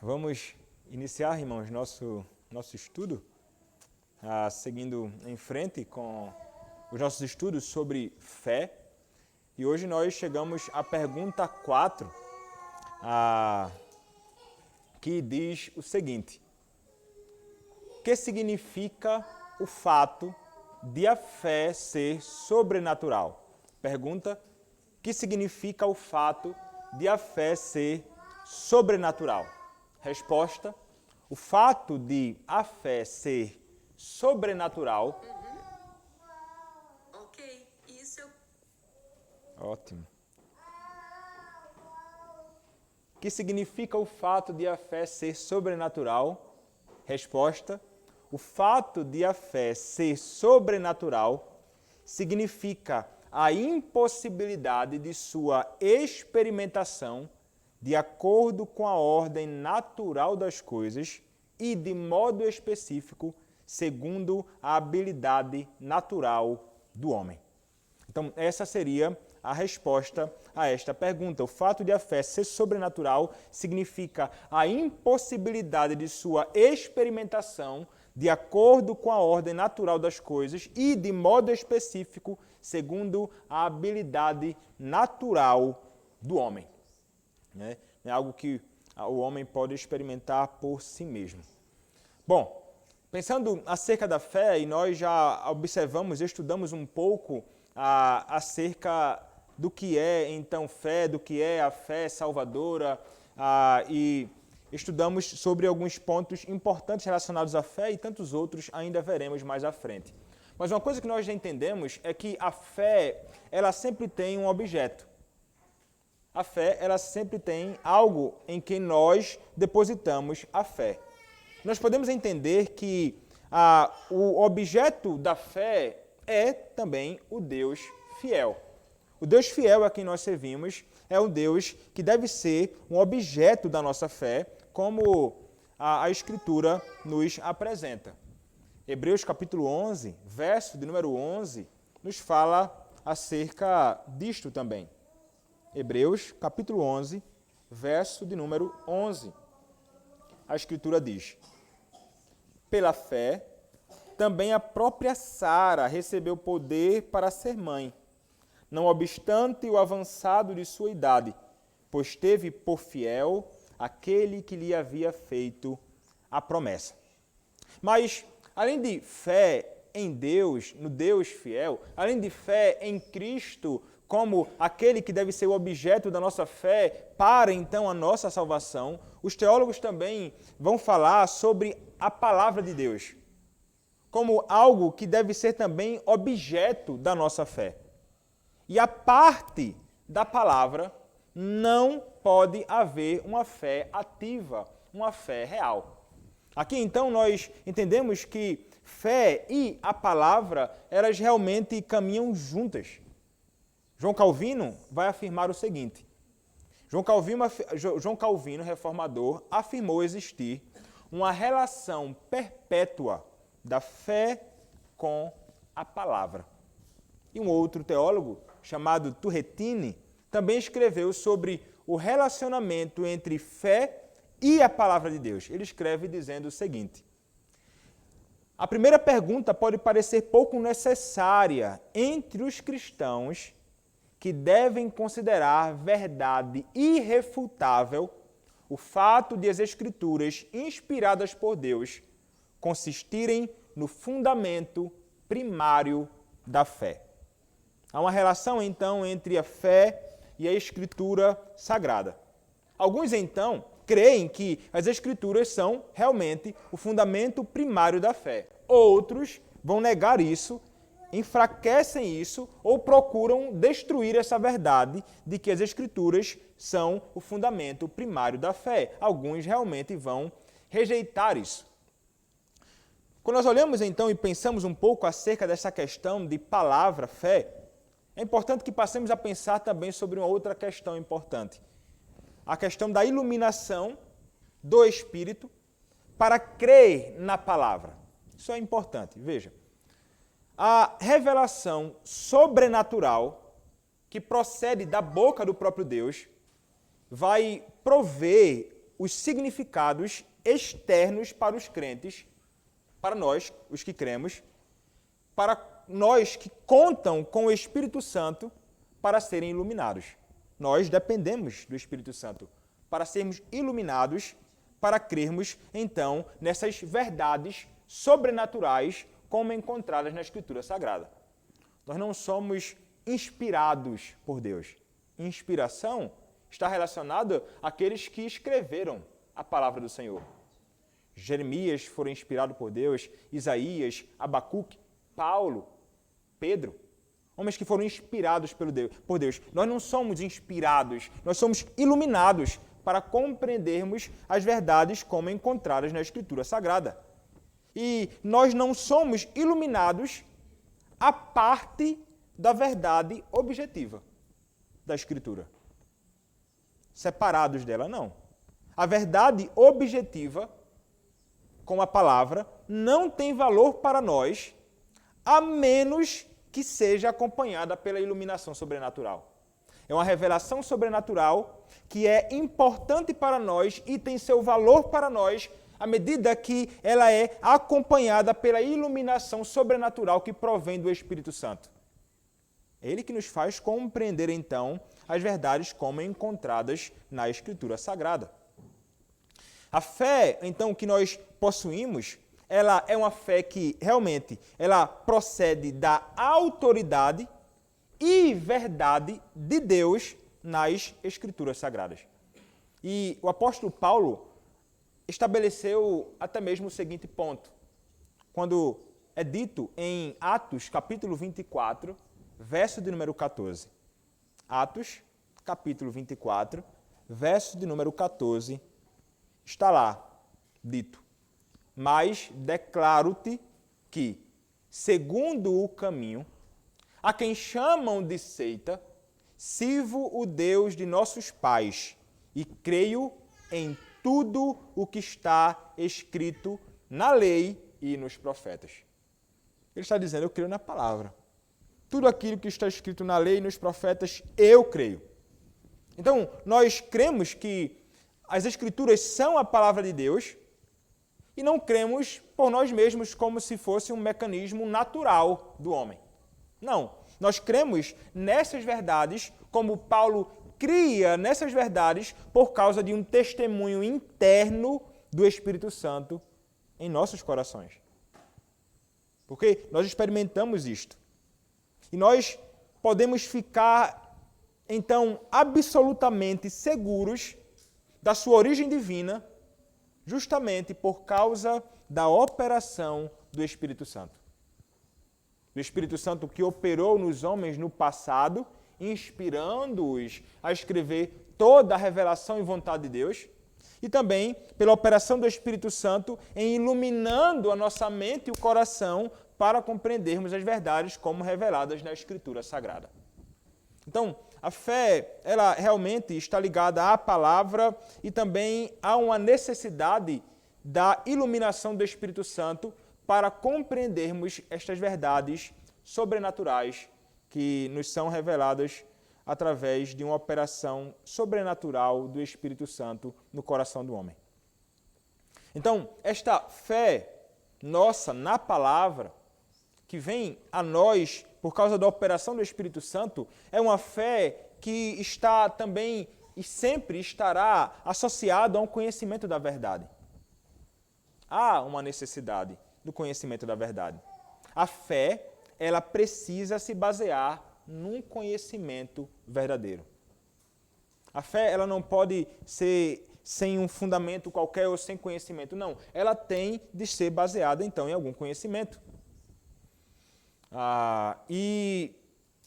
Vamos iniciar, irmãos, nosso estudo, seguindo em frente com os nossos estudos sobre fé. E hoje nós chegamos à pergunta 4, que diz o seguinte: o que significa o fato de a fé ser sobrenatural? Pergunta: o que significa o fato de a fé ser sobrenatural? Resposta: o fato de a fé ser sobrenatural. Ok, isso eu... Ótimo. O que significa o fato de a fé ser sobrenatural? Resposta: o fato de a fé ser sobrenatural significa a impossibilidade de sua experimentação de acordo com a ordem natural das coisas e, de modo específico, segundo a habilidade natural do homem. Então, essa seria a resposta a esta pergunta. O fato de a fé ser sobrenatural significa a impossibilidade de sua experimentação de acordo com a ordem natural das coisas e, de modo específico, segundo a habilidade natural do homem. É algo que o homem pode experimentar por si mesmo. Bom, pensando acerca da fé, e nós já observamos, estudamos um pouco acerca do que é então fé, do que é a fé salvadora, e estudamos sobre alguns pontos importantes relacionados à fé e tantos outros ainda veremos mais à frente. Mas uma coisa que nós já entendemos é que a fé, ela sempre tem um objeto. A fé, ela sempre tem algo em que nós depositamos a fé. Nós podemos entender que o objeto da fé é também o Deus fiel. O Deus fiel a quem nós servimos é o Deus que deve ser um objeto da nossa fé, como a Escritura nos apresenta. Hebreus capítulo 11, verso de número 11, nos fala acerca disto também. Hebreus capítulo 11, verso de número 11. A Escritura diz: pela fé, também a própria Sara recebeu poder para ser mãe, não obstante o avançado de sua idade, pois teve por fiel aquele que lhe havia feito a promessa. Mas, além de fé em Deus, no Deus fiel, além de fé em Cristo, como aquele que deve ser o objeto da nossa fé para, então, a nossa salvação, os teólogos também vão falar sobre a palavra de Deus, como algo que deve ser também objeto da nossa fé. E a parte da palavra não pode haver uma fé ativa, uma fé real. Aqui, então, nós entendemos que fé e a palavra, elas realmente caminham juntas. João Calvino vai afirmar o seguinte: João Calvino, reformador, afirmou existir uma relação perpétua da fé com a palavra. E um outro teólogo, chamado Turretini, também escreveu sobre o relacionamento entre fé e a palavra de Deus. Ele escreve dizendo o seguinte: a primeira pergunta pode parecer pouco necessária entre os cristãos que devem considerar verdade irrefutável o fato de as Escrituras, inspiradas por Deus, consistirem no fundamento primário da fé. Há uma relação, então, entre a fé e a Escritura Sagrada. Alguns, então, creem que as Escrituras são realmente o fundamento primário da fé. Outros vão negar isso, enfraquecem isso ou procuram destruir essa verdade de que as Escrituras são o fundamento primário da fé. Alguns realmente vão rejeitar isso. Quando nós olhamos então e pensamos um pouco acerca dessa questão de palavra, fé, é importante que passemos a pensar também sobre uma outra questão importante. A questão da iluminação do Espírito para crer na palavra. Isso é importante, veja. A revelação sobrenatural que procede da boca do próprio Deus vai prover os significados externos para os crentes, para nós, os que cremos, para nós que contam com o Espírito Santo para serem iluminados. Nós dependemos do Espírito Santo para sermos iluminados, para crermos, então, nessas verdades sobrenaturais como encontradas na Escritura Sagrada. Nós não somos inspirados por Deus. Inspiração está relacionada àqueles que escreveram a palavra do Senhor. Jeremias foi inspirado por Deus, Isaías, Abacuque, Paulo, Pedro, homens que foram inspirados por Deus. Nós não somos inspirados, nós somos iluminados para compreendermos as verdades como encontradas na Escritura Sagrada. E nós não somos iluminados a parte da verdade objetiva da Escritura. Separados dela, não. A verdade objetiva, com a palavra, não tem valor para nós, a menos que seja acompanhada pela iluminação sobrenatural. É uma revelação sobrenatural que é importante para nós e tem seu valor para nós à medida que ela é acompanhada pela iluminação sobrenatural que provém do Espírito Santo. É ele que nos faz compreender, então, as verdades como encontradas na Escritura Sagrada. A fé, então, que nós possuímos, ela é uma fé que, realmente, ela procede da autoridade e verdade de Deus nas Escrituras Sagradas. E o apóstolo Paulo estabeleceu até mesmo o seguinte ponto, quando é dito em Atos, capítulo 24, verso de número 14. Atos, capítulo 24, verso de número 14, está lá, dito: mas declaro-te que, segundo o caminho, a quem chamam de seita, sirvo o Deus de nossos pais e creio em tudo o que está escrito na lei e nos profetas. Ele está dizendo, eu creio na palavra. Tudo aquilo que está escrito na lei e nos profetas, eu creio. Então, nós cremos que as Escrituras são a palavra de Deus e não cremos por nós mesmos como se fosse um mecanismo natural do homem. Não, nós cremos nessas verdades como Paulo cria nessas verdades por causa de um testemunho interno do Espírito Santo em nossos corações. Porque nós experimentamos isto. E nós podemos ficar, então, absolutamente seguros da sua origem divina, justamente por causa da operação do Espírito Santo. Do Espírito Santo que operou nos homens no passado, inspirando-os a escrever toda a revelação e vontade de Deus, e também pela operação do Espírito Santo em iluminando a nossa mente e o coração para compreendermos as verdades como reveladas na Escritura Sagrada. Então, a fé, ela realmente está ligada à palavra e também há uma necessidade da iluminação do Espírito Santo para compreendermos estas verdades sobrenaturais que nos são reveladas através de uma operação sobrenatural do Espírito Santo no coração do homem. Então, esta fé nossa na palavra, que vem a nós por causa da operação do Espírito Santo, é uma fé que está também e sempre estará associada a um conhecimento da verdade. Há uma necessidade do conhecimento da verdade. A fé, ela precisa se basear num conhecimento verdadeiro. A fé, ela não pode ser sem um fundamento qualquer ou sem conhecimento. Não, ela tem de ser baseada, então, em algum conhecimento. E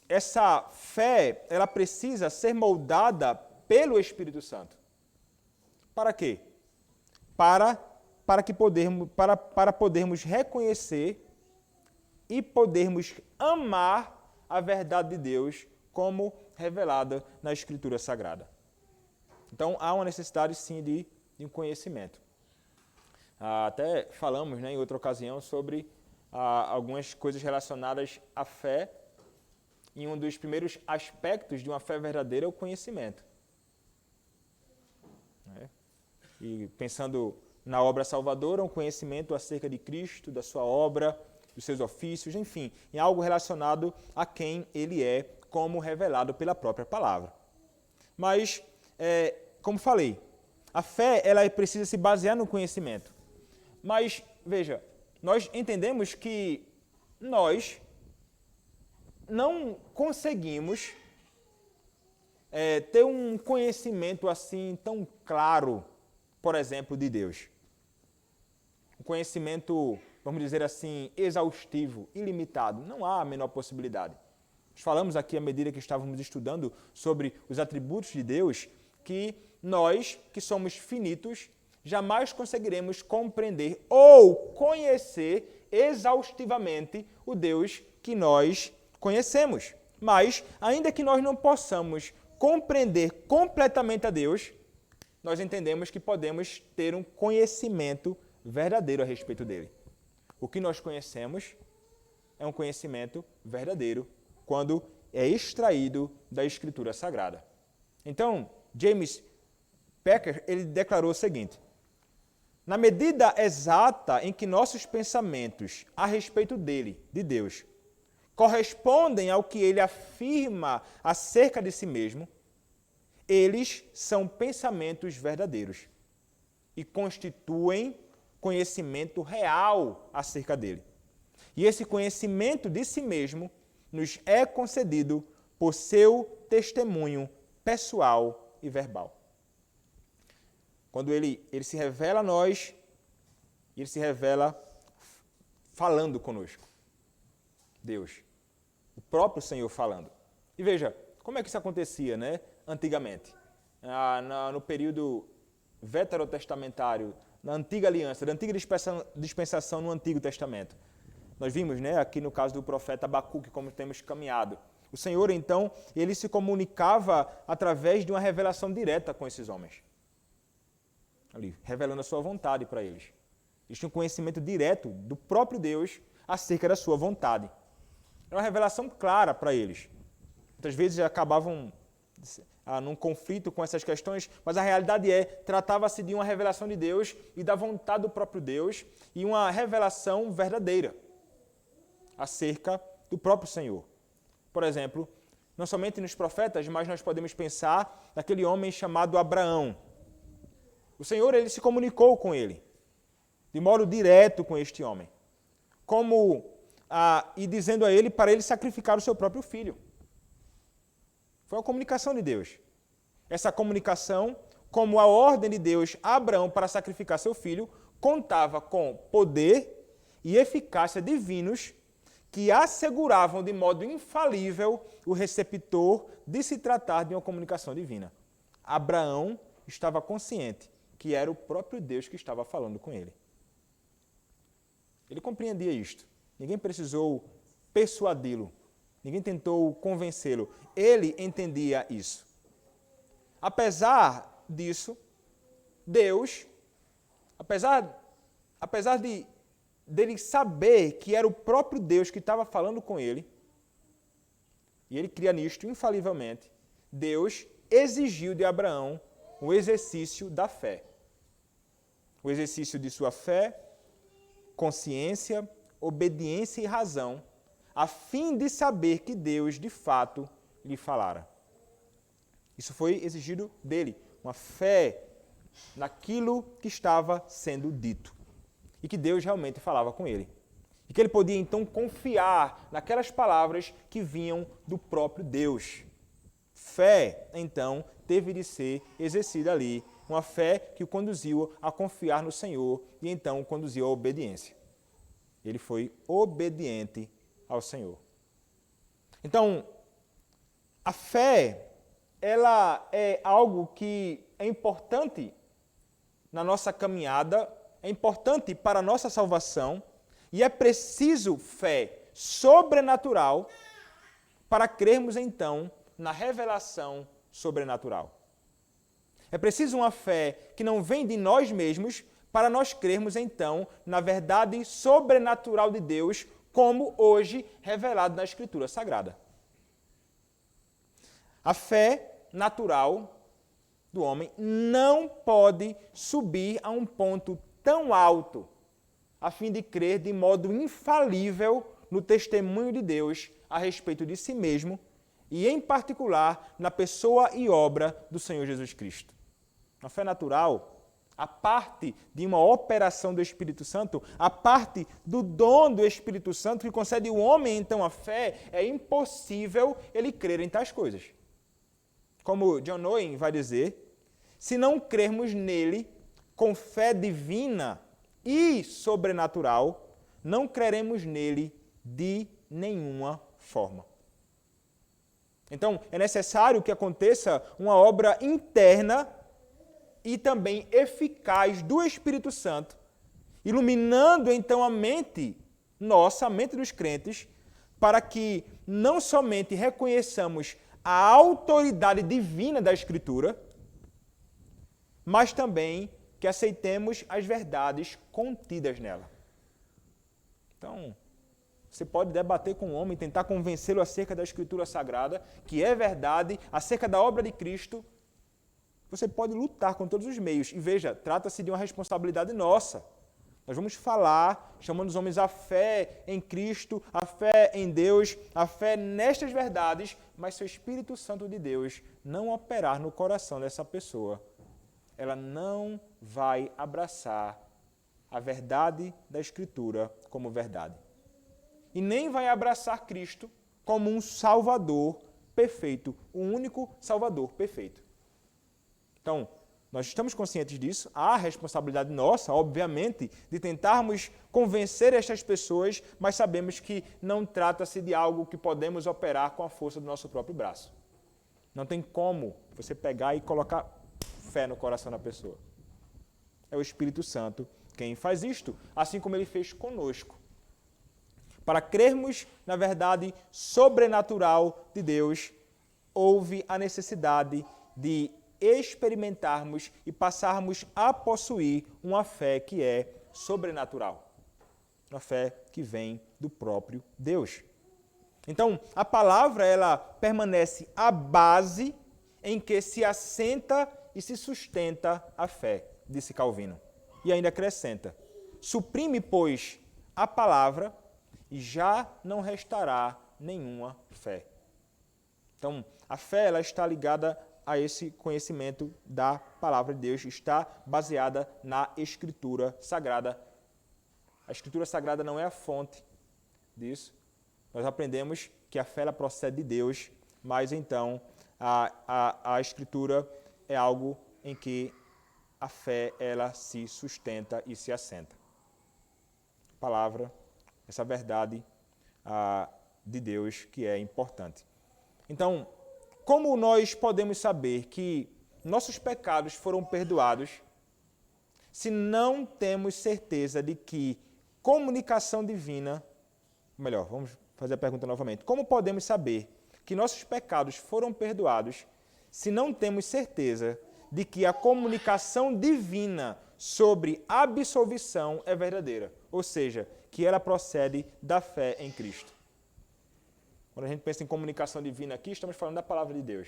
essa fé, ela precisa ser moldada pelo Espírito Santo. Para quê? Para podermos reconhecer e podermos amar a verdade de Deus como revelada na Escritura Sagrada. Então, há uma necessidade, sim, de um conhecimento. Até falamos, em outra ocasião sobre algumas coisas relacionadas à fé, e um dos primeiros aspectos de uma fé verdadeira é o conhecimento. E pensando na obra salvadora, um conhecimento acerca de Cristo, da sua obra, dos seus ofícios, enfim, em algo relacionado a quem ele é, como revelado pela própria palavra. Mas, como falei, a fé ela precisa se basear no conhecimento. Mas, veja, nós entendemos que nós não conseguimos ter um conhecimento assim tão claro, por exemplo, de Deus. Um conhecimento, vamos dizer assim, exaustivo, ilimitado. Não há a menor possibilidade. Nós falamos aqui, à medida que estávamos estudando sobre os atributos de Deus, que nós, que somos finitos, jamais conseguiremos compreender ou conhecer exaustivamente o Deus que nós conhecemos. Mas, ainda que nós não possamos compreender completamente a Deus, nós entendemos que podemos ter um conhecimento verdadeiro a respeito dele. O que nós conhecemos é um conhecimento verdadeiro quando é extraído da Escritura Sagrada. Então, James Packer, ele declarou o seguinte: na medida exata em que nossos pensamentos a respeito dele, de Deus, correspondem ao que ele afirma acerca de si mesmo, eles são pensamentos verdadeiros e constituem conhecimento real acerca dele. E esse conhecimento de si mesmo nos é concedido por seu testemunho pessoal e verbal. Quando ele se revela a nós, ele se revela falando conosco. Deus, o próprio Senhor falando. E veja, como é que isso acontecia, né? Antigamente, no período veterotestamentário, na antiga aliança, da antiga dispensação no Antigo Testamento. Nós vimos, né, aqui no caso do profeta Abacuque, como temos caminhado. O Senhor, então, ele se comunicava através de uma revelação direta com esses homens. Ali, revelando a sua vontade para eles. Eles tinham conhecimento direto do próprio Deus acerca da sua vontade. Era uma revelação clara para eles. Muitas vezes acabavam num conflito com essas questões, mas a realidade tratava-se de uma revelação de Deus e da vontade do próprio Deus e uma revelação verdadeira acerca do próprio Senhor. Por exemplo, não somente nos profetas, mas nós podemos pensar naquele homem chamado Abraão. O Senhor, ele se comunicou com ele, de modo direto com este homem, e dizendo a ele para ele sacrificar o seu próprio filho. Foi uma comunicação de Deus. Essa comunicação, como a ordem de Deus a Abraão para sacrificar seu filho, contava com poder e eficácia divinos que asseguravam de modo infalível o receptor de se tratar de uma comunicação divina. Abraão estava consciente que era o próprio Deus que estava falando com ele. Ele compreendia isto. Ninguém precisou persuadi-lo. Ninguém tentou convencê-lo. Ele entendia isso. Apesar disso, Deus, apesar dele saber que era o próprio Deus que estava falando com ele, e ele cria nisto infalivelmente, Deus exigiu de Abraão o exercício da fé. O exercício de sua fé, consciência, obediência e razão, a fim de saber que Deus, de fato, lhe falara. Isso foi exigido dele, uma fé naquilo que estava sendo dito. E que Deus realmente falava com ele. E que ele podia, então, confiar naquelas palavras que vinham do próprio Deus. Fé, então, teve de ser exercida ali. Uma fé que o conduziu a confiar no Senhor e, então, o conduziu à obediência. Ele foi obediente ao Senhor. Então, a fé, ela é algo que é importante na nossa caminhada, é importante para a nossa salvação e é preciso fé sobrenatural para crermos, então, na revelação sobrenatural. É preciso uma fé que não vem de nós mesmos para nós crermos, então, na verdade sobrenatural de Deus, como hoje revelado na Escritura Sagrada. A fé natural do homem não pode subir a um ponto tão alto a fim de crer de modo infalível no testemunho de Deus a respeito de si mesmo e, em particular, na pessoa e obra do Senhor Jesus Cristo. A fé natural, a parte de uma operação do Espírito Santo, a parte do dom do Espírito Santo que concede ao homem, então, a fé, é impossível ele crer em tais coisas. Como John Owen vai dizer, se não crermos nele com fé divina e sobrenatural, não creremos nele de nenhuma forma. Então, é necessário que aconteça uma obra interna e também eficaz do Espírito Santo, iluminando então a mente nossa, a mente dos crentes, para que não somente reconheçamos a autoridade divina da Escritura, mas também que aceitemos as verdades contidas nela. Então, você pode debater com o homem, tentar convencê-lo acerca da Escritura Sagrada, que é verdade, acerca da obra de Cristo. Você pode lutar com todos os meios. E veja, trata-se de uma responsabilidade nossa. Nós vamos falar, chamando os homens à fé em Cristo, à fé em Deus, à fé nestas verdades, mas se o Espírito Santo de Deus não operar no coração dessa pessoa, ela não vai abraçar a verdade da Escritura como verdade. E nem vai abraçar Cristo como um Salvador perfeito, o único Salvador perfeito. Então, nós estamos conscientes disso, há a responsabilidade nossa, obviamente, de tentarmos convencer estas pessoas, mas sabemos que não trata-se de algo que podemos operar com a força do nosso próprio braço. Não tem como você pegar e colocar fé no coração da pessoa. É o Espírito Santo quem faz isto, assim como ele fez conosco. Para crermos na verdade sobrenatural de Deus, houve a necessidade de experimentarmos e passarmos a possuir uma fé que é sobrenatural. Uma fé que vem do próprio Deus. Então, a palavra, ela permanece a base em que se assenta e se sustenta a fé, disse Calvino. E ainda acrescenta, suprime, pois, a palavra e já não restará nenhuma fé. Então, a fé, ela está ligada a esse conhecimento da palavra de Deus, está baseada na Escritura Sagrada. A Escritura Sagrada não é a fonte disso. Nós aprendemos que a fé ela procede de Deus, mas então a Escritura é algo em que a fé ela se sustenta e se assenta. A palavra, essa verdade de Deus que é importante. Então, como nós podemos saber que nossos pecados foram perdoados se não temos certeza de que comunicação divina... Melhor, vamos fazer a pergunta novamente. Como podemos saber que nossos pecados foram perdoados se não temos certeza de que a comunicação divina sobre absolvição é verdadeira? Ou seja, que ela procede da fé em Cristo. Quando a gente pensa em comunicação divina aqui, estamos falando da palavra de Deus.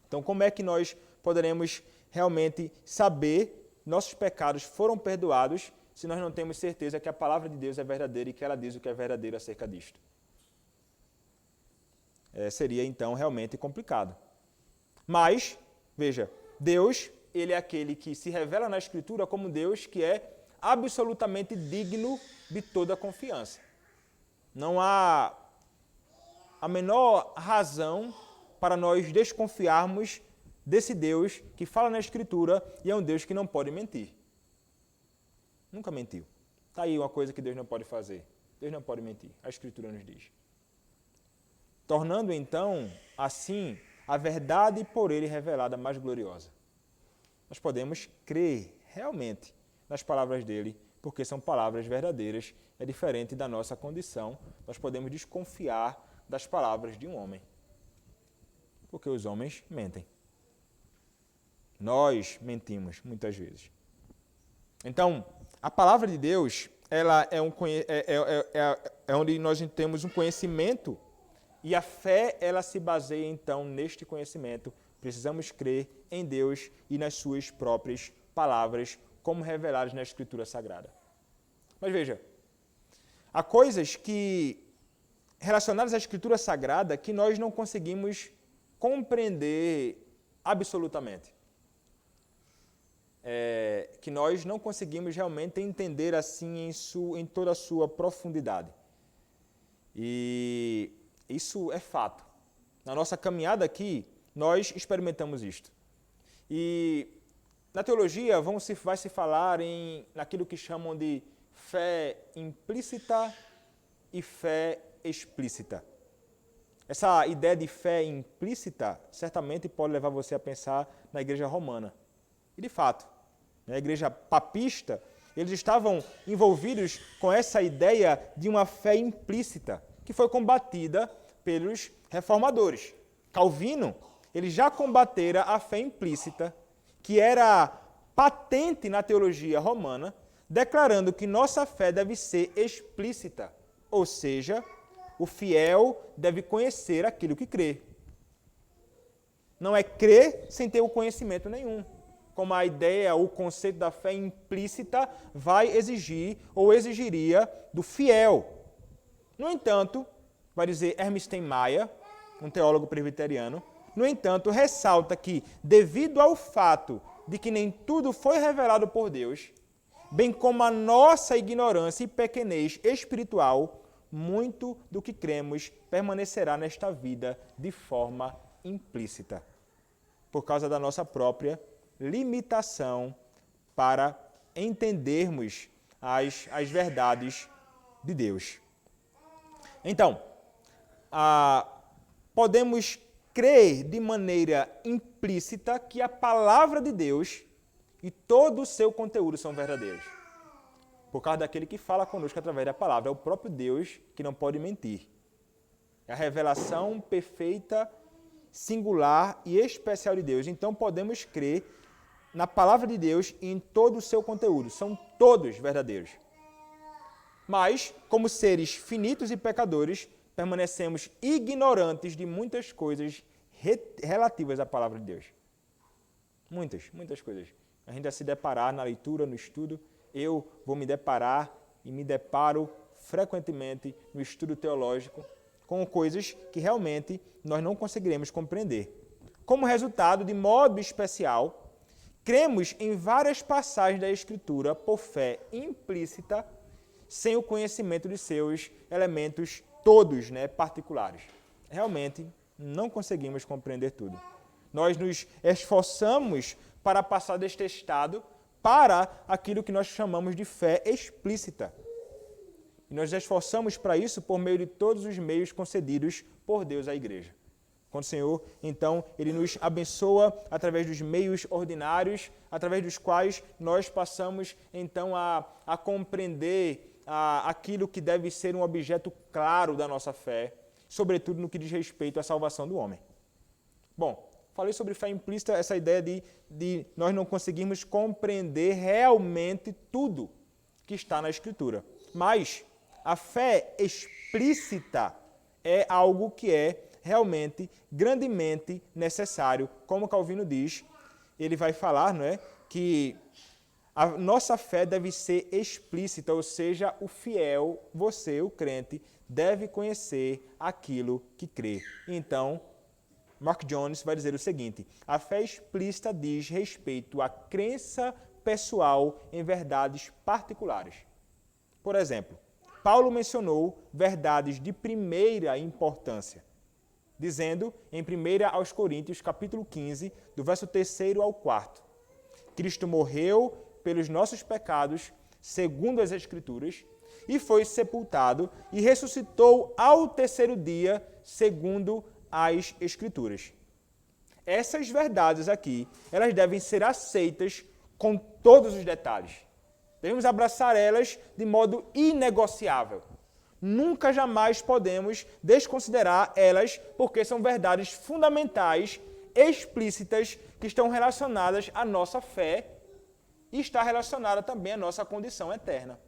Então, como é que nós poderemos realmente saber que nossos pecados foram perdoados se nós não temos certeza que a palavra de Deus é verdadeira e que ela diz o que é verdadeiro acerca disto? Seria, então, realmente complicado. Mas, veja, Deus, ele é aquele que se revela na Escritura como Deus que é absolutamente digno de toda confiança. Não há a menor razão para nós desconfiarmos desse Deus que fala na Escritura e é um Deus que não pode mentir. Nunca mentiu. Está aí uma coisa que Deus não pode fazer. Deus não pode mentir. A Escritura nos diz. Tornando, então, assim, a verdade por ele revelada mais gloriosa. Nós podemos crer realmente nas palavras dele, porque são palavras verdadeiras, é diferente da nossa condição. Nós podemos desconfiar das palavras de um homem, porque os homens mentem. Nós mentimos muitas vezes. Então, a palavra de Deus, ela é onde nós temos um conhecimento e a fé, ela se baseia então neste conhecimento Precisamos crer em Deus e nas suas próprias palavras, como reveladas na Escritura Sagrada. Mas veja, há coisas relacionadas à Escritura Sagrada que nós não conseguimos compreender absolutamente. Que nós não conseguimos realmente entender assim em toda a sua profundidade. E isso é fato. Na nossa caminhada aqui, nós experimentamos isto. E na teologia vai se falar naquilo que chamam de fé implícita e fé explícita. Essa ideia de fé implícita certamente pode levar você a pensar na igreja romana. E de fato, na igreja papista, eles estavam envolvidos com essa ideia de uma fé implícita, que foi combatida pelos reformadores. Calvino, ele já combatera a fé implícita, que era patente na teologia romana, declarando que nossa fé deve ser explícita, ou seja, o fiel deve conhecer aquilo que crê. Não é crer sem ter o conhecimento nenhum, como a ideia, o conceito da fé implícita vai exigir ou exigiria do fiel. No entanto, vai dizer Hermes Maia, um teólogo presbiteriano, no entanto, ressalta que, devido ao fato de que nem tudo foi revelado por Deus, bem como a nossa ignorância e pequenez espiritual, muito do que cremos permanecerá nesta vida de forma implícita, por causa da nossa própria limitação para entendermos as verdades de Deus. Então, podemos crer de maneira implícita que a palavra de Deus e todo o seu conteúdo são verdadeiros. Por causa daquele que fala conosco através da palavra. É o próprio Deus que não pode mentir. É a revelação perfeita, singular e especial de Deus. Então podemos crer na palavra de Deus e em todo o seu conteúdo. São todos verdadeiros. Mas, como seres finitos e pecadores, permanecemos ignorantes de muitas coisas relativas à palavra de Deus. Muitas coisas. A gente vai se deparar na leitura, no estudo. Eu vou me deparar e me deparo frequentemente no estudo teológico com coisas que realmente nós não conseguiremos compreender. Como resultado, de modo especial, cremos em várias passagens da Escritura por fé implícita, sem o conhecimento de seus elementos todos, particulares. Realmente, não conseguimos compreender tudo. Nós nos esforçamos para passar deste estado para aquilo que nós chamamos de fé explícita. E nós nos esforçamos para isso por meio de todos os meios concedidos por Deus à igreja. Quando o Senhor, então, Ele nos abençoa através dos meios ordinários, através dos quais nós passamos, então, a compreender aquilo que deve ser um objeto claro da nossa fé, sobretudo no que diz respeito à salvação do homem. Bom, falei sobre fé implícita, essa ideia de nós não conseguirmos compreender realmente tudo que está na Escritura. Mas a fé explícita é algo que é realmente, grandemente necessário. Como Calvino diz, ele vai falar, que a nossa fé deve ser explícita, ou seja, o fiel, você, o crente, deve conhecer aquilo que crê. Então, Mark Jones vai dizer o seguinte: a fé explícita diz respeito à crença pessoal em verdades particulares. Por exemplo, Paulo mencionou verdades de primeira importância, dizendo em 1 aos Coríntios, capítulo 15, do verso 3º ao 4º, Cristo morreu pelos nossos pecados, segundo as Escrituras, e foi sepultado e ressuscitou ao terceiro dia, segundo as Escrituras. Essas verdades aqui, elas devem ser aceitas com todos os detalhes. Devemos abraçar elas de modo inegociável. Nunca, jamais podemos desconsiderar elas, porque são verdades fundamentais, explícitas, que estão relacionadas à nossa fé e está relacionada também à nossa condição eterna.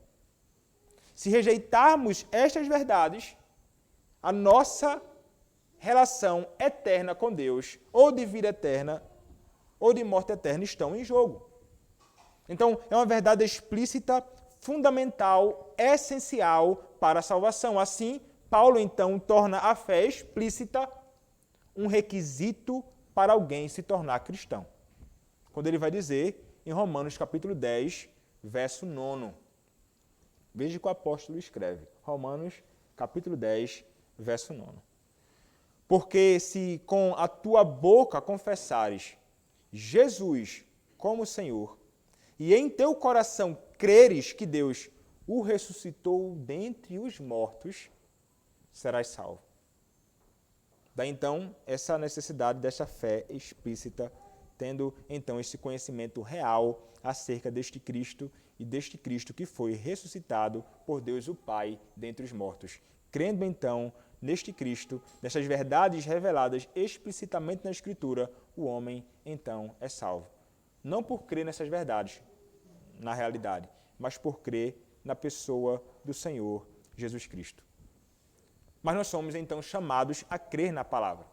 Se rejeitarmos estas verdades, a nossa relação eterna com Deus, ou de vida eterna, ou de morte eterna, estão em jogo. Então, é uma verdade explícita, fundamental, essencial para a salvação. Assim, Paulo, então, torna a fé explícita um requisito para alguém se tornar cristão. Quando ele vai dizer, em Romanos capítulo 10, verso 9. Veja o que o apóstolo escreve. Romanos capítulo 10, verso 9. Porque se com a tua boca confessares Jesus como Senhor, e em teu coração creres que Deus o ressuscitou dentre os mortos, serás salvo. Daí então essa necessidade dessa fé explícita, tendo então esse conhecimento real acerca deste Cristo e deste Cristo que foi ressuscitado por Deus o Pai dentre os mortos. Crendo então neste Cristo, nessas verdades reveladas explicitamente na Escritura, o homem então é salvo. Não por crer nessas verdades, na realidade, mas por crer na pessoa do Senhor Jesus Cristo. Mas nós somos então chamados a crer na palavra.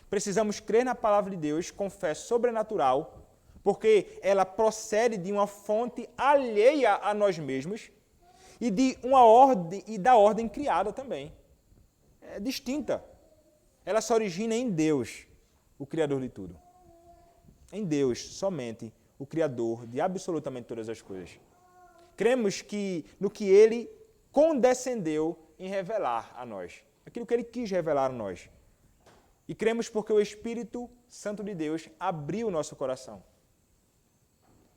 Precisamos crer na palavra de Deus com fé sobrenatural, porque ela procede de uma fonte alheia a nós mesmos e de uma ordem e da ordem criada também. É distinta. Ela se origina em Deus, o Criador de tudo. Em Deus, somente, o Criador de absolutamente todas as coisas. Cremos no que Ele condescendeu em revelar a nós. Aquilo que Ele quis revelar a nós. E cremos porque o Espírito Santo de Deus abriu o nosso coração.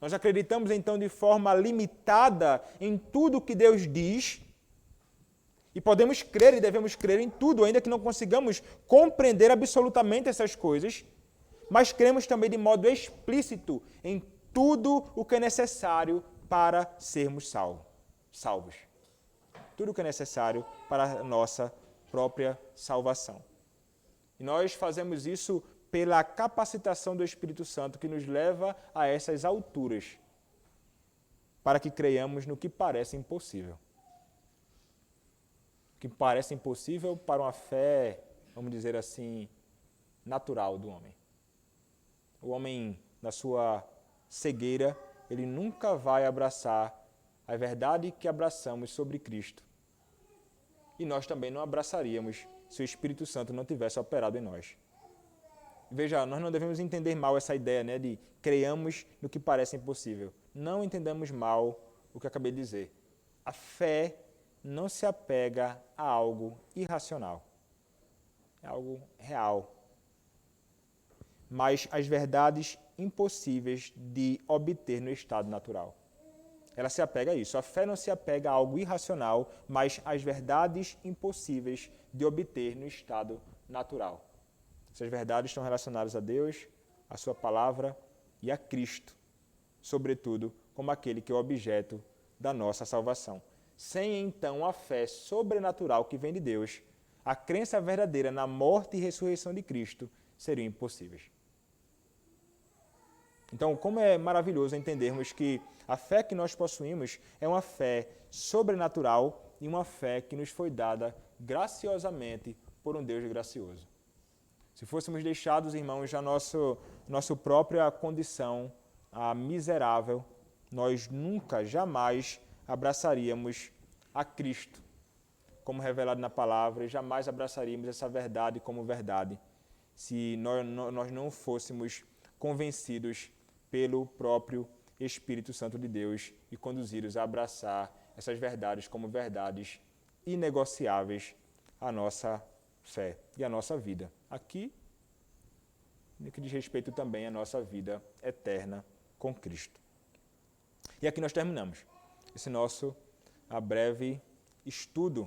Nós acreditamos então de forma limitada em tudo que Deus diz e podemos crer e devemos crer em tudo, ainda que não consigamos compreender absolutamente essas coisas, mas cremos também de modo explícito em tudo o que é necessário para sermos salvos. Tudo o que é necessário para a nossa própria salvação. E nós fazemos isso pela capacitação do Espírito Santo que nos leva a essas alturas, para que creiamos no que parece impossível. O que parece impossível para uma fé, vamos dizer assim, natural do homem. O homem, na sua cegueira, ele nunca vai abraçar a verdade que abraçamos sobre Cristo. E nós também não abraçaríamos se o Espírito Santo não tivesse operado em nós. Veja, nós não devemos entender mal essa ideia, né, de creiamos no que parece impossível. Não entendamos mal o que eu acabei de dizer. A fé não se apega a algo irracional. É algo real. Mas as verdades impossíveis de obter no estado natural. Ela se apega a isso. A fé não se apega a algo irracional, mas às verdades impossíveis de obter no estado natural. Essas verdades estão relacionadas a Deus, a sua palavra e a Cristo, sobretudo como aquele que é o objeto da nossa salvação. Sem então a fé sobrenatural que vem de Deus, a crença verdadeira na morte e ressurreição de Cristo seriam impossíveis. Então, como é maravilhoso entendermos que a fé que nós possuímos é uma fé sobrenatural e uma fé que nos foi dada graciosamente por um Deus gracioso. Se fôssemos deixados, irmãos, a nossa própria condição miserável, nós nunca, jamais abraçaríamos a Cristo como revelado na palavra e jamais abraçaríamos essa verdade como verdade se nós não fôssemos convencidos pelo próprio Espírito Santo de Deus e conduzidos a abraçar essas verdades como verdades inegociáveis à nossa fé e à nossa vida. Aqui, no que diz respeito também à nossa vida eterna com Cristo. E aqui nós terminamos esse nosso breve estudo